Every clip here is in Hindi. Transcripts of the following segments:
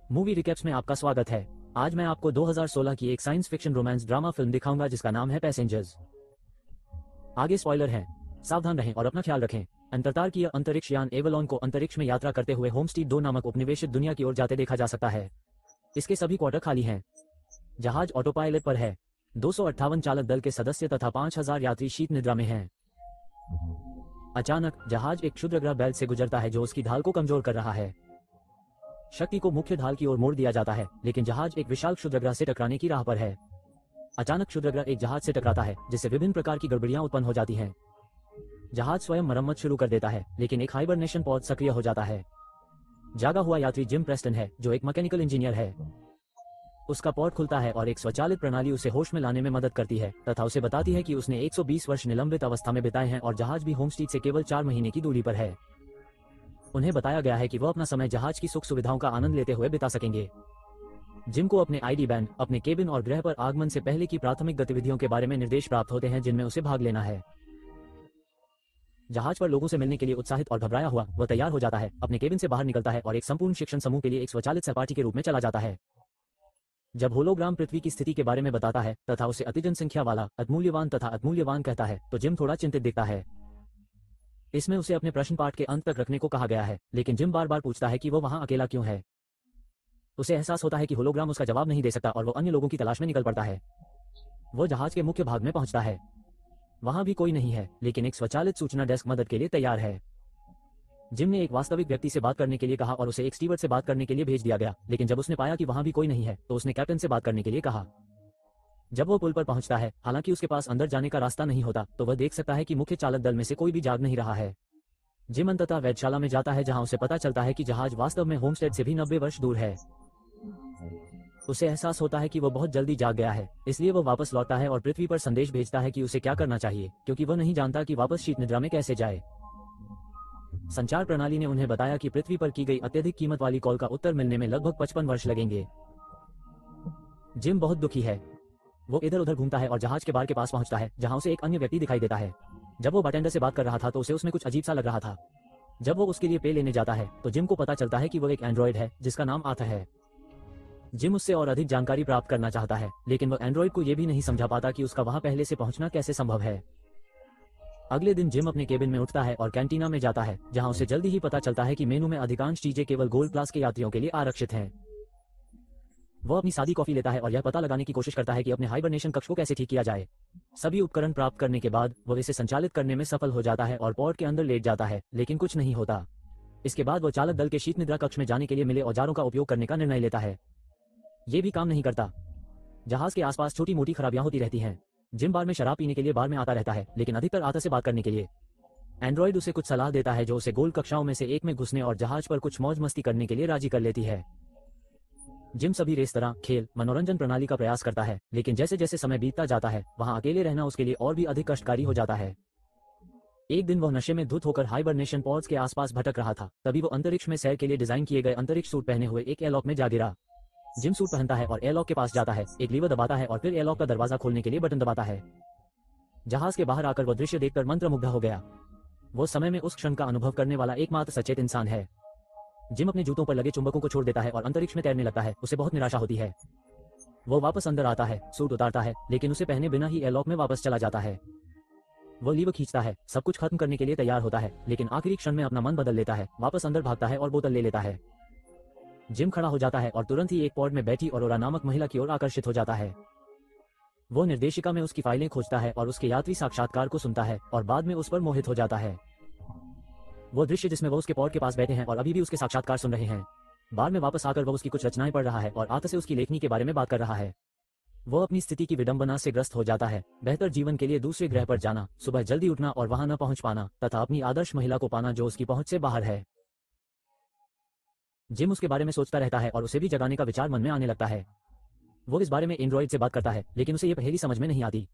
मूवी रिकैप्स में आपका स्वागत है। आज मैं आपको 2016 की एक science fiction romance drama film दिखाऊंगा जिसका नाम है पैसेंजर्स। आगे स्पॉइलर है, सावधान रहें और अपना ख्याल रखें। अंतरतारकीय अंतरिक्ष यान एवलॉन को अंतरिक्ष में यात्रा करते हुए होमस्टीड 2 नामक उपनिवेशित दुनिया की ओर जाते देखा जा सकता है। इसके सभी क्वार्टर खाली हैं। जहाज ऑटो पायलट पर है। 258 चालक दल के सदस्य तथा 5000 यात्री शीत निद्रा में हैं। अचानक जहाज एक क्षुद्रग्रह बेल्ट से गुजरता है जो उसकी ढाल को कमजोर कर रहा है। शक्ति को मुख्य ढाल की ओर मोड़ दिया जाता है, लेकिन जहाज एक विशाल क्षुद्रग्रह से टकराने की राह पर है। अचानक क्षुद्रग्रह एक जहाज से टकराता है जिससे विभिन्न प्रकार की गड़बड़ियां उत्पन्न हो जाती हैं। जहाज स्वयं मरम्मत शुरू कर देता है, लेकिन एक हाइबरनेशन पॉड सक्रिय हो जाता है। जागा हुआ यात्री जिम प्रेस्टन है जो एक मैकेनिकल इंजीनियर है। उसका पॉड खुलता है और एक स्वचालित प्रणाली उसे होश में लाने में मदद करती है तथा उसे बताती है कि उसने 120 वर्ष निलंबित अवस्था में बिताए हैं और जहाज भी होमस्टीड से केवल 4 महीने की दूरी पर है। उन्हें बताया गया है कि वह अपना समय जहाज की सुख सुविधाओं का आनंद लेते हुए बिता सकेंगे। जिम को अपने आईडी बैंड, अपने केबिन और ग्रह पर आगमन से पहले की प्राथमिक गतिविधियों के बारे में निर्देश प्राप्त होते हैं जिनमें उसे भाग लेना है। जहाज पर लोगों से मिलने के लिए उत्साहित और घबराया हुआ वह तैयार हो जाता है, अपने केबिन से बाहर निकलता है और एक संपूर्ण शिक्षण समूह के लिए एक स्वचालित सहपाठी के रूप में चला जाता है। जब होलोग्राम पृथ्वी की स्थिति के बारे में बताता है तथा उसे अति जनसंख्या वाला, अतिमूल्यवान तथा अतिमूल्यवान कहता है तो जिम थोड़ा चिंतित दिखता है। इसमें उसे अपने प्रश्न पाठ के अंत तक रखने को कहा गया है, लेकिन जिम बार बार पूछता है कि वो वहां अकेला क्यों है। उसे एहसास होता है कि होलोग्राम उसका जवाब नहीं दे सकता और वो अन्य लोगों की तलाश में निकल पड़ता है। वो जहाज के मुख्य भाग में पहुंचता है। वहां भी कोई नहीं है, लेकिन एक स्वचालित सूचना डेस्क मदद के लिए तैयार है। जिम ने एक वास्तविक व्यक्ति से बात करने के लिए कहा और उसे एक स्टीवर्ड से बात करने के लिए भेज दिया गया, लेकिन जब उसने पाया कि वहां भी कोई नहीं है तो उसने कैप्टन से बात करने के लिए कहा। जब वो पुल पर पहुंचता है, हालांकि उसके पास अंदर जाने का रास्ता नहीं होता, तो वह देख सकता है कि मुख्य चालक दल में से कोई भी जाग नहीं रहा है। जिम अंततः वेधशाला में जाता है जहां उसे पता चलता है कि जहाज वास्तव में होमस्टेड से भी 90 वर्ष दूर है। उसे एहसास होता है कि वो बहुत जल्दी जाग गया है, इसलिए वो वापस लौटता है और पृथ्वी पर संदेश भेजता है कि उसे क्या करना चाहिए, क्योंकि वह नहीं जानता कि वापस शीत निद्रा में कैसे जाए। संचार प्रणाली ने उन्हें बताया कि पृथ्वी पर की गई अत्यधिक कीमत वाली कॉल का उत्तर मिलने में लगभग 55 वर्ष लगेंगे। जिम बहुत दुखी है। वो इधर उधर घूमता है और जहाज के बार के पास पहुंचता है जहां उसे एक अन्य व्यक्ति दिखाई देता है। जब वो बारटेंडर से बात कर रहा था तो उसे उसमें कुछ अजीब सा लग रहा था। जब वो उसके लिए पे लेने जाता है तो जिम को पता चलता है कि वो एक एंड्रॉइड है जिसका नाम आथा है। जिम उससे और अधिक जानकारी प्राप्त करना चाहता है, लेकिन वो एंड्रॉइड को ये भी नहीं समझा पाता कि उसका वहां पहले से पहुंचना कैसे संभव है। अगले दिन जिम अपने केबिन में उठता है और कैंटीना में जाता है जहां उसे जल्दी ही पता चलता है कि मेनू में अधिकांश चीजें केवल गोल्ड क्लास के यात्रियों के लिए आरक्षित हैं। वो अपनी सादी कॉफी लेता है और यह पता लगाने की कोशिश करता है कि अपने हाइबरनेशन कक्ष को कैसे ठीक किया जाए। सभी उपकरण प्राप्त करने के बाद वो इसे संचालित करने में सफल हो जाता है और पॉड के अंदर लेट जाता है, लेकिन कुछ नहीं होता। इसके बाद वो चालक दल के शीत निद्रा कक्ष में जाने के लिए मिले औजारों का उपयोग करने का निर्णय लेता है। ये भी काम नहीं करता। जहाज के आसपास छोटी मोटी खराबियां होती रहती हैं। जिम बार में शराब पीने के लिए बार में आता रहता है, लेकिन अधिकतर आता से बात करने के लिए। एंड्रॉइड उसे कुछ सलाह देता है जो उसे गोल्ड कक्षाओं में से एक में घुसने और जहाज पर कुछ मौज मस्ती करने के लिए राजी कर लेती है। जिम सभी रेस्तरां, खेल, मनोरंजन प्रणाली का प्रयास करता है, लेकिन जैसे जैसे समय बीतता जाता है वहां अकेले रहना उसके लिए और भी अधिक कष्टकारी हो जाता है। एक दिन वह नशे में धुत होकर हाइबरनेशन पॉड्स के आसपास भटक रहा था, तभी वो अंतरिक्ष में सैर के लिए डिजाइन किए गए अंतरिक्ष सूट पहने हुए एक एयरलॉक में जा गिरा। जिम सूट पहनता है और एयरलॉक के पास जाता है, एक लीवर दबाता है और फिर एयरलॉक का दरवाजा खोलने के लिए बटन दबाता है। जहाज के बाहर आकर वो दृश्य देखकर मंत्रमुग्ध हो गया। वो समय में उस क्षण का अनुभव करने वाला एकमात्र सचेत इंसान है। जिम अपने जूतों पर लगे चुंबकों को छोड़ देता है और अंतरिक्ष में तैरने लगता है। उसे बहुत निराशा होती है। वो वापस अंदर आता है, सूट उतारता है, लेकिन उसे पहने बिना ही एयरलॉक में वापस चला जाता है। वो लीवर खींचता है, सब कुछ खत्म करने के लिए तैयार होता है, लेकिन आखिरी क्षण में अपना मन बदल लेता है, वापस अंदर भागता है और बोतल ले लेता है। जिम खड़ा हो जाता है और तुरंत ही एक पॉड में बैठी औरोरा नामक महिला की ओर आकर्षित हो जाता है। वो निर्देशिका में उसकी फाइलें खोजता है और उसके यात्री साक्षात्कार को सुनता है और बाद में उस पर मोहित हो जाता है। वो दृश्य जिसमें वो उसके पॉड के पास बैठे हैं और अभी भी उसके साक्षात्कार सुन रहे हैं। बार में वापस आकर वो उसकी कुछ रचनाएं पढ़ रहा है और आत से उसकी लेखनी के बारे में बात कर रहा है। वो अपनी स्थिति की विडंबना से ग्रस्त हो जाता है। बेहतर जीवन के लिए दूसरे ग्रह पर जाना, सुबह जल्दी उठना और वहां न पहुंच पाना तथा अपनी आदर्श महिला को पाना जो उसकी पहुंच से बाहर है। जिम उसके बारे में सोचता रहता है और उसे भी जगाने का विचार मन में आने लगता है। वो इस बारे में एंड्रॉइड से बात करता है, लेकिन उसे यह पहेली समझ में नहीं आती।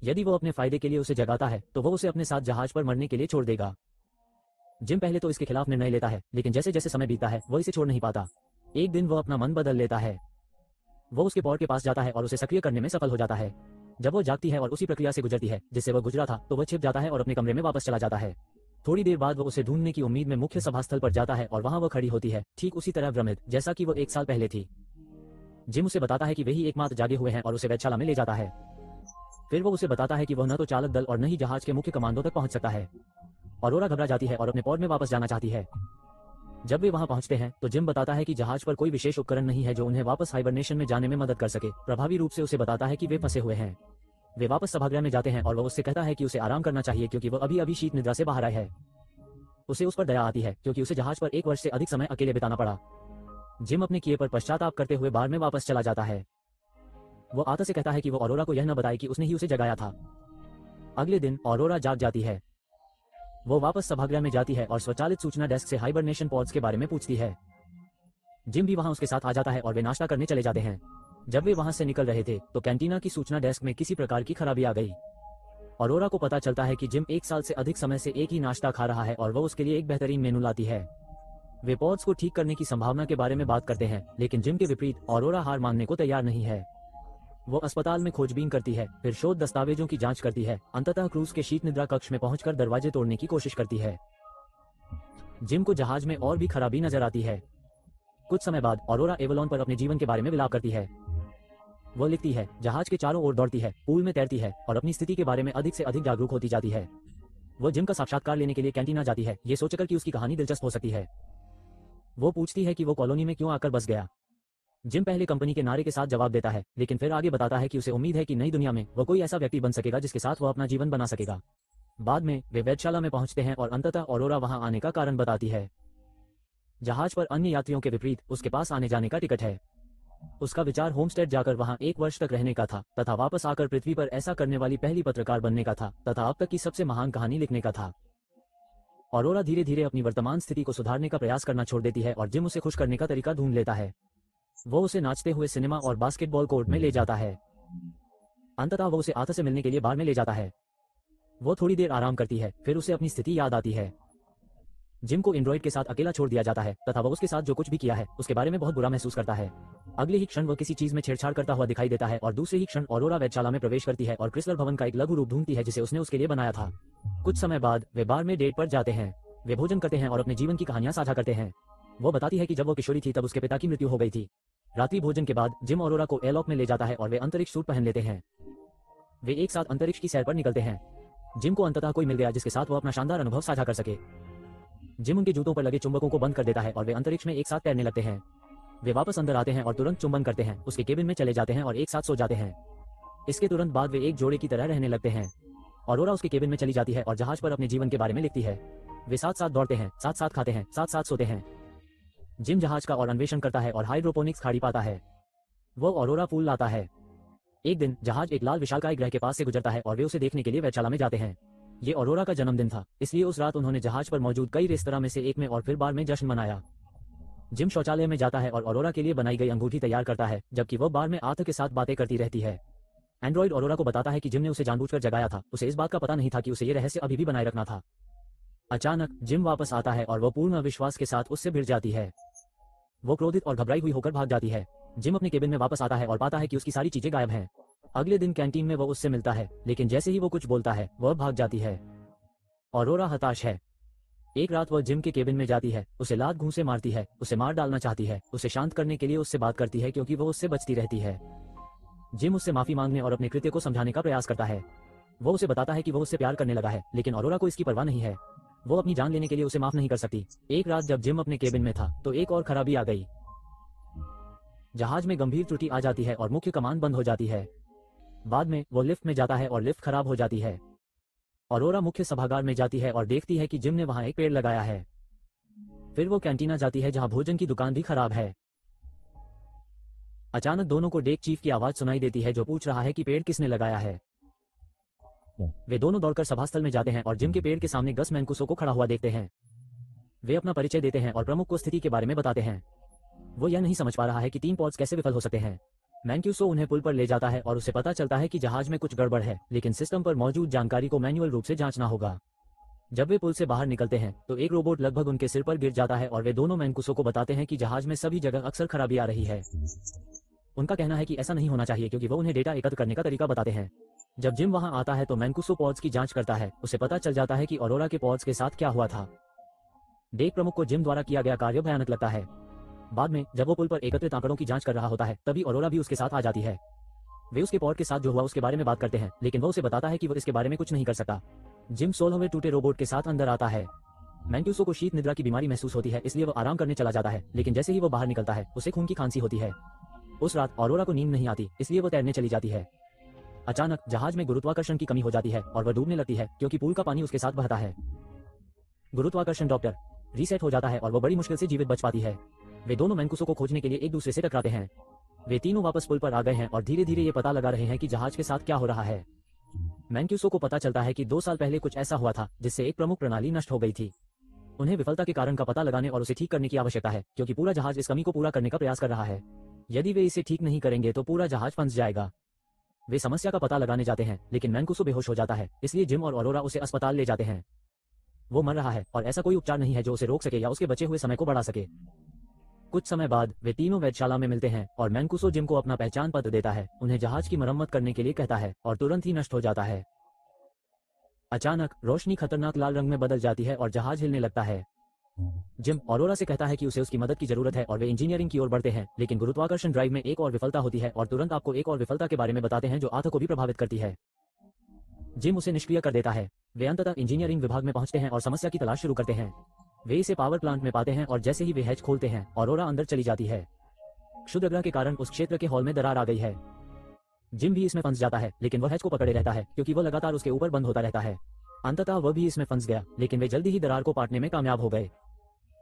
यदि वो अपने फायदे के लिए उसे जगाता है तो वो उसे अपने साथ जहाज पर मरने के लिए छोड़ देगा। जिम पहले तो इसके खिलाफ निर्णय लेता है, लेकिन जैसे जैसे समय बीतता है वो इसे छोड़ नहीं पाता। एक दिन वो अपना मन बदल लेता है। वो उसके पॉड के पास जाता है और उसे सक्रिय करने में सफल हो जाता है। जब वो जागती है और उसी प्रक्रिया से गुजरती है जिससे वह गुजरा था तो वह छिप जाता है और अपने कमरे में वापस चला जाता है। थोड़ी देर बाद वो उसे ढूंढने की उम्मीद में मुख्य सभास्थल पर जाता है और वहां वह खड़ी होती है, ठीक उसी तरह भ्रमित जैसा कि वो 1 साल पहले थी। जिम उसे बताता है कि वे ही एकमात्र जागे हुए हैं और उसे वेधशाला में ले जाता है। फिर वो उसे बताता है कि वह न तो चालक दल और न ही जहाज के मुख्य कमांडो तक पहुंच सकता है। ऑरोरा घबरा जाती है और अपने पॉड में वापस जाना चाहती है। जब वे वहां पहुंचते हैं तो जिम बताता है कि जहाज पर कोई विशेष उपकरण नहीं है जो उन्हें वापस हाइबरनेशन में जाने में मदद कर सके। प्रभावी रूप से उसे बताता है कि वे फंसे हुए हैं। वे वापस सभागृह में जाते हैं और वह उससे कहता है कि उसे आराम करना चाहिए क्योंकि वह अभी अभी शीत निद्रा से बाहर आया है। उसे उस पर दया आती है क्योंकि उसे जहाज पर 1 वर्ष से अधिक समय अकेले बिताना पड़ा। जिम अपने किए पर पश्चाताप करते हुए बार में वापस चला जाता है। वो आता से कहता है कि वो ऑरोरा को यह न बताए कि उसने ही उसे जगाया था। अगले दिन ऑरोरा जाग जाती है। वो वापस सभागृह में जाती है और स्वचालित सूचना डेस्क से हाइबरनेशन पॉड्स के बारे में पूछती है। जिम भी वहां उसके साथ आ जाता है और वे नाश्ता करने चले जाते हैं। जब वे वहां से निकल रहे थे तो कैंटीना की सूचना डेस्क में किसी प्रकार की खराबी आ गई। ऑरोरा को पता चलता है कि जिम 1 साल से अधिक समय से एक ही नाश्ता खा रहा है और वह उसके लिए एक बेहतरीन मेनू लाती है। वे पॉड्स को ठीक करने की संभावना के बारे में बात करते हैं, लेकिन जिम के विपरीत ऑरोरा हार मानने को तैयार नहीं है। वो अस्पताल में खोजबीन करती है, फिर शोध दस्तावेजों की जांच करती है, अंततः क्रूज के शीत निद्रा कक्ष में पहुंचकर दरवाजे तोड़ने की कोशिश करती है। जिम को जहाज में और भी खराबी नजर आती है। कुछ समय बाद ऑरोरा एवलॉन पर अपने जीवन के बारे में विलाप करती है। वो लिखती है, जहाज के चारों ओर दौड़ती है, पूल में तैरती है और अपनी स्थिति के बारे में अधिक से अधिक जागरूक होती जाती है। वो जिम का साक्षात्कार लेने के लिए कैंटीना जाती है, ये सोचकर कि उसकी कहानी दिलचस्प हो सकती है। वो पूछती है कि वो कॉलोनी में क्यों आकर बस गया। जिम पहले कंपनी के नारे के साथ जवाब देता है, लेकिन फिर आगे बताता है कि उसे उम्मीद है कि नई दुनिया में वो कोई ऐसा व्यक्ति बन सकेगा जिसके साथ वो अपना जीवन बना सकेगा। बाद में वे वेधशाला में पहुंचते हैं और अंततः ऑरोरा वहां आने का कारण बताती है। जहाज पर अन्य यात्रियों के विपरीत उसके पास आने जाने का टिकट है। उसका विचार होमस्टेड जाकर वहां 1 वर्ष तक रहने का था तथा वापस आकर पृथ्वी पर ऐसा करने वाली पहली पत्रकार बनने का था तथा अब तक की सबसे महान कहानी लिखने का था। ऑरोरा धीरे धीरे अपनी वर्तमान स्थिति को सुधारने का प्रयास करना छोड़ देती है और जिम उसे खुश करने का तरीका ढूंढ लेता है। वो उसे नाचते हुए सिनेमा और बास्केटबॉल कोर्ट में ले जाता है। अंततः वो उसे आथा से मिलने के लिए बार में ले जाता है। वो थोड़ी देर आराम करती है, फिर उसे अपनी स्थिति याद आती है। जिम को एंड्रॉइड के साथ अकेला छोड़ दिया जाता है तथा वो उसके साथ जो कुछ भी किया है उसके बारे में बहुत बुरा महसूस करता है। अगले ही क्षण वह किसी चीज में छेड़छाड़ करता हुआ दिखाई देता है और दूसरे ही क्षण ऑरोरा वेधशाला में प्रवेश करती है और क्रिसलर भवन का एक लघु रूप ढूंढती है जिसे उसने उसके लिए बनाया था। कुछ समय बाद वे बार में डेट पर जाते हैं। वे भोजन करते हैं और अपने जीवन की कहानियां साझा करते हैं। वो बताती है कि जब वो किशोरी थी तब उसके पिता की मृत्यु हो गई थी। रात्रि भोजन के बाद जिम ऑरोरा को एयरलॉक में ले जाता है और वे अंतरिक्ष सूट पहन लेते हैं। वे एक साथ अंतरिक्ष की सैर पर निकलते हैं। जिम को अंततः कोई मिल गया जिसके साथ वो अपना शानदार अनुभव साझा कर सके। जिम उनके जूतों पर लगे चुंबकों को बंद कर देता है और वे अंतरिक्ष में एक साथ तैरने लगते हैं। वे वापस अंदर आते हैं और तुरंत चुंबन करते हैं, उसके केबिन में चले जाते हैं और एक साथ सो जाते हैं। इसके तुरंत बाद वे एक जोड़े की तरह रहने लगते हैं। ऑरोरा उसके केबिन में चली जाती है और जहाज पर अपने जीवन के बारे में लिखती है। वे साथ साथ दौड़ते हैं, साथ साथ खाते हैं, साथ साथ सोते हैं। जिम जहाज का और अन्वेषण करता है और हाइड्रोपोनिक्स खाड़ी पाता है। वो ऑरोरा फूल लाता है। एक दिन जहाज एक लाल विशालकाय ग्रह के पास से गुजरता है और वे उसे देखने के लिए वेधशाला में जाते हैं। ये ऑरोरा का जन्मदिन था, इसलिए उस रात उन्होंने जहाज पर मौजूद कई रेस्तरां में से एक में और फिर बार में जश्न मनाया। जिम शौचालय में जाता है और ऑरोरा के लिए बनाई गई अंगूठी तैयार करता है, जबकि वह बार में आथा के साथ बातें करती रहती है। एंड्रॉइड ऑरोरा को बताता है कि जिम ने उसे जानबूझकर जगाया था। उसे इस बात का पता नहीं था कि उसे ये रहस्य अभी भी बनाए रखना था। अचानक जिम वापस आता है और वो पूर्ण अविश्वास के साथ उससे भिड़ जाती है। वो क्रोधित और घबराई हुई होकर भाग जाती है। जिम अपने केबिन में वापस आता है और पाता है कि उसकी सारी चीजें गायब हैं। अगले दिन कैंटीन में वो उससे मिलता है, लेकिन जैसे ही वो कुछ बोलता है वह भाग जाती है। ऑरोरा हताश है। एक रात वह जिम के केबिन में जाती है, उसे लात घूंसे मारती है, उसे मार डालना चाहती है, उसे शांत करने के लिए उससे बात करती है क्योंकि वो उससे बचती रहती है। जिम उससे माफी मांगने और अपने कृत्य को समझाने का प्रयास करता है। वो उसे बताता है कि वो उससे प्यार करने लगा है, लेकिन ऑरोरा को इसकी परवाह नहीं है। वो अपनी जान लेने के लिए उसे माफ नहीं कर सकती। एक रात जब जिम अपने केबिन में था तो एक और खराबी आ गई। जहाज में गंभीर त्रुटि आ जाती है और मुख्य कमान बंद हो जाती है। बाद में वो लिफ्ट में जाता है और लिफ्ट खराब हो जाती है। ऑरोरा मुख्य सभागार में जाती है और देखती है कि जिम ने वहां एक पेड़ लगाया है। फिर वो कैंटीना जाती है जहां भोजन की दुकान भी खराब है। अचानक दोनों को डेक चीफ की आवाज सुनाई देती है जो पूछ रहा है कि पेड़ किसने लगाया है। वे दोनों दौड़कर सभास्थल में जाते हैं और जिम के पेड़ के सामने गस मैनकुसो को खड़ा हुआ देखते हैं। वे अपना परिचय देते हैं और प्रमुख को स्थिति के बारे में बताते हैं। वो यह नहीं समझ पा रहा है कि 3 पॉड्स कैसे विफल हो सकते हैं। मैनक्यूसो उन्हें पुल पर ले जाता है और उसे पता चलता है कि जहाज में कुछ गड़बड़ है, लेकिन सिस्टम पर मौजूद जानकारी को मैन्युअल रूप से जांचना होगा। जब वे पुल से बाहर निकलते हैं तो एक रोबोट लगभग उनके सिर पर गिर जाता है और वे दोनों मैनकुसो को बताते हैं कि जहाज में सभी जगह अक्सर खराबी आ रही है। उनका कहना है कि ऐसा नहीं होना चाहिए क्योंकि वो उन्हें डेटा एकत्र करने का तरीका बताते हैं। जब जिम वहां आता है तो मैनकुसो पॉड्स की जांच करता है। उसे पता चल जाता है कि ऑरोरा के पॉड्स के साथ क्या हुआ था। डेक प्रमुख को जिम द्वारा किया गया कार्य भयानक लगता है। बाद में जब वो पुल पर एकत्रित आंकड़ों की जांच कर रहा होता है तभी ऑरोरा भी उसके साथ आ जाती है। वे उसके पॉड के साथ जो हुआ उसके बारे में बात करते हैं, लेकिन वो उसे बताता है कि वो इसके बारे में कुछ नहीं कर सकता। जिम 16वें टूटे रोबोट के साथ अंदर आता है। मैनक्यूसो को शीत निद्रा की बीमारी महसूस होती है, इसलिए वो आराम करने चला जाता है, लेकिन जैसे ही वो बाहर निकलता है उसे खून की खांसी होती है। उस रात ऑरोरा को नींद नहीं आती, इसलिए वो तैरने चली जाती है। अचानक जहाज में गुरुत्वाकर्षण की कमी हो जाती है और वह डूबने लगती है क्योंकि पूल का पानी उसके साथ बहता है। गुरुत्वाकर्षण डॉक्टर रीसेट हो जाता है और वो बड़ी मुश्किल से जीवित बच पाती है। वे दोनों मैनकुसो को खोजने के लिए एक दूसरे से टकराते हैं। वे तीनों वापस पुल पर आ गए हैं और धीरे धीरे ये पता लगा रहे हैं कि जहाज के साथ क्या हो रहा है। मैनक्यूसो को पता चलता है कि 2 साल पहले कुछ ऐसा हुआ था जिससे एक प्रमुख प्रणाली नष्ट हो गई थी। उन्हें विफलता के कारण का पता लगाने और उसे ठीक करने की आवश्यकता है, क्योंकि पूरा जहाज इस कमी को पूरा करने का प्रयास कर रहा है। यदि वे इसे ठीक नहीं करेंगे तो पूरा जहाज फंस जाएगा। वे समस्या का पता लगाने जाते हैं, लेकिन मैनकुसो बेहोश हो जाता है, इसलिए जिम और ऑरोरा उसे अस्पताल ले जाते हैं। वो मर रहा है और ऐसा कोई उपचार नहीं है जो उसे रोक सके या उसके बचे हुए समय को बढ़ा सके। कुछ समय बाद वे तीनों वैधशाला में मिलते हैं और मैनकुसो जिम को अपना पहचान पत्र देता है, उन्हें जहाज की मरम्मत करने के लिए कहता है और तुरंत ही नष्ट हो जाता है। अचानक रोशनी खतरनाक लाल रंग में बदल जाती है और जहाज हिलने लगता है। जिम ऑरोरा से कहता है कि उसे उसकी मदद की जरूरत है और वे इंजीनियरिंग की ओर बढ़ते हैं, लेकिन गुरुत्वाकर्षण ड्राइव में एक और विफलता होती है और तुरंत आपको एक और विफलता के बारे में बताते हैं जो आर्थ को भी प्रभावित करती है। जिम उसे निष्क्रिय कर देता है। वे अंततः इंजीनियरिंग विभाग में पहुंचते हैं और समस्या की तलाश शुरू करते हैं। वे इसे पावर प्लांट में पाते हैं और जैसे ही वे हैच खोलते हैं ऑरोरा अंदर चली जाती है। क्षुद्रग्रह के कारण उस क्षेत्र के हॉल में दरार आ गई है। जिम भी इसमें फंस जाता है, लेकिन वह हैच को पकड़े रहता है क्योंकि वह लगातार उसके ऊपर बंद होता रहता है। अंततः वह भी इसमें फंस गया, लेकिन वे जल्दी ही दरार को पाटने में कामयाब हो गए।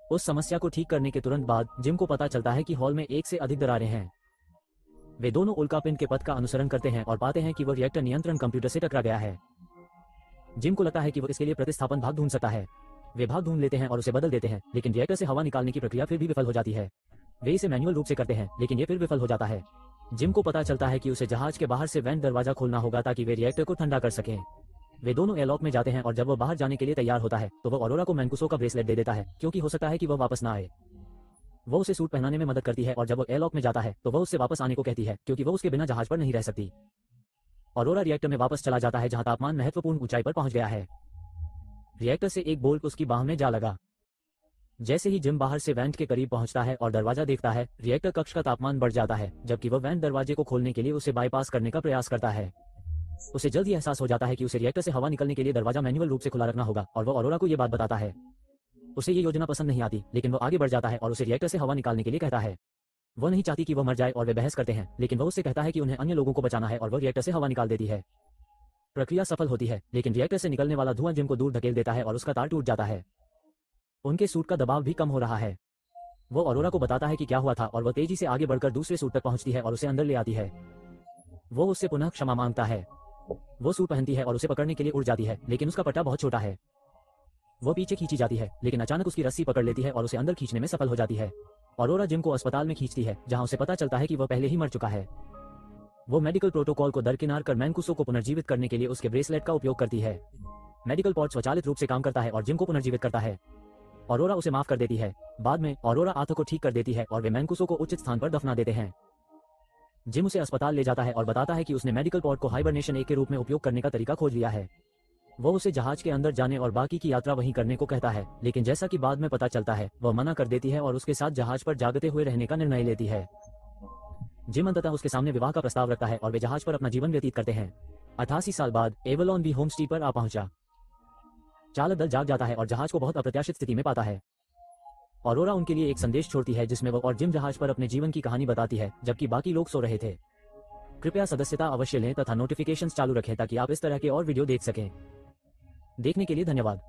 उस समस्या को ठीक करने के तुरंत बाद जिम को पता चलता है कि हॉल में एक से अधिक दरारें हैं। वे दोनों उल्कापिंड के पथ का अनुसरण करते हैं और पाते हैं कि वह रिएक्टर नियंत्रण कंप्यूटर से टकरा गया है। जिम को लगता है कि वो इसके लिए प्रतिस्थापन भाग ढूंढ सकता है। वे भाग ढूंढ लेते हैं और उसे बदल देते हैं, लेकिन रिएक्टर से हवा निकालने की प्रक्रिया फिर भी विफल हो जाती है। वे इसे मैन्युअल रूप से करते हैं, लेकिन ये फिर विफल हो जाता है। जिम को पता चलता है कि उसे जहाज के बाहर से वेंट दरवाजा खोलना होगा ताकि वे रिएक्टर को ठंडा कर सकें। वे दोनों एयरलॉक में जाते हैं और जब वह बाहर जाने के लिए तैयार होता है तो वह ऑरोरा को मैनकुसो का ब्रेसलेट दे देता है, क्योंकि हो सकता है कि वह वापस ना आए। वो उसे सूट पहनाने में मदद करती है और जब वो एयरलॉक में जाता है तो वह उससे वापस आने को कहती है, क्योंकि वह उसके बिना जहाज पर नहीं रह सकती। ऑरोरा रिएक्टर में वापस चला जाता है जहां तापमान महत्वपूर्ण ऊंचाई पर पहुंच गया है। रिएक्टर से एक बोल्ट उसकी बाह में जा लगा। जैसे ही जिम बाहर से वेंट के करीब पहुंचता है और दरवाजा देखता है, रिएक्टर कक्ष का तापमान बढ़ जाता है, जबकि वह वेंट दरवाजे को खोलने के लिए उसे बाईपास करने का प्रयास करता है। उसे जल्द ही एहसास हो जाता है कि उसे रिएक्टर से हवा निकलने के लिए दरवाजा मैन्युअल रूप से खुला रखना होगा और वह ऑरोरा को यह बात बताता है। उसे ये योजना पसंद नहीं आती, लेकिन वो आगे बढ़ जाता है और उसे रिएक्टर से हवा निकालने के लिए कहता है। वो नहीं चाहती कि वह मर जाए और वे बहस करते हैं, लेकिन वह उससे कहता है कि उन्हें अन्य लोगों को बचाना है और वह रिएक्टर से हवा निकाल देती है। प्रक्रिया सफल होती है, लेकिन रिएक्टर से निकलने वाला धुआं जिम को दूर धकेल देता है और उसका तार टूट जाता है। उनके सूट का दबाव भी कम हो रहा है। वो ऑरोरा को बताता है कि क्या हुआ था और वह तेजी से आगे बढ़कर दूसरे सूट तक पहुंचती है और उसे अंदर ले आती है। वो उससे पुनः क्षमा मांगता है। वो सूट पहनती है और उसे पकड़ने के लिए उड़ जाती है, लेकिन उसका पट्टा बहुत छोटा है। वो पीछे खींची जाती है, लेकिन अचानक उसकी रस्सी पकड़ लेती है और उसे अंदर खींचने में सफल हो जाती है। ऑरोरा जिम को अस्पताल में खींचती है, जहां उसे पता चलता है कि वह पहले ही मर चुका है। वो मेडिकल प्रोटोकॉल को दरकिनार कर मैनकुसो को पुनर्जीवित करने के लिए उसके ब्रेसलेट का उपयोग करती है। मेडिकल पॉड स्वचालित रूप से काम करता है और जिम को पुनर्जीवित करता है। ऑरोरा उसे माफ कर देती है। बाद में ऑरोरा आर्थ को ठीक कर देती है और वे मैनकुसो को उचित स्थान पर दफना देते हैं। जिम उसे अस्पताल ले जाता है और बताता है कि उसने मेडिकल पॉड को हाइबरनेशन 1 के रूप में उपयोग करने का तरीका खोज लिया है। वो उसे जहाज के अंदर जाने और बाकी की यात्रा वहीं करने को कहता है, लेकिन जैसा कि बाद में पता चलता है वह मना कर देती है और उसके साथ जहाज पर जागते हुए रहने का निर्णय लेती है। जिम अंततः उसके सामने विवाह का प्रस्ताव रखता है और वे जहाज पर अपना जीवन व्यतीत करते हैं। 88 साल बाद एवलॉन भी होम स्ट्रीट पर आ पहुंचा। चालक दल जाग जाता है और जहाज को बहुत अप्रत्याशित स्थिति में पाता है। ऑरोरा उनके लिए एक संदेश छोड़ती है जिसमें वो और जिम जहाज पर अपने जीवन की कहानी बताती है, जबकि बाकी लोग सो रहे थे। कृपया सदस्यता अवश्य लें तथा नोटिफिकेशंस चालू रखें ताकि आप इस तरह के और वीडियो देख सकें। देखने के लिए धन्यवाद।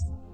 Thank you.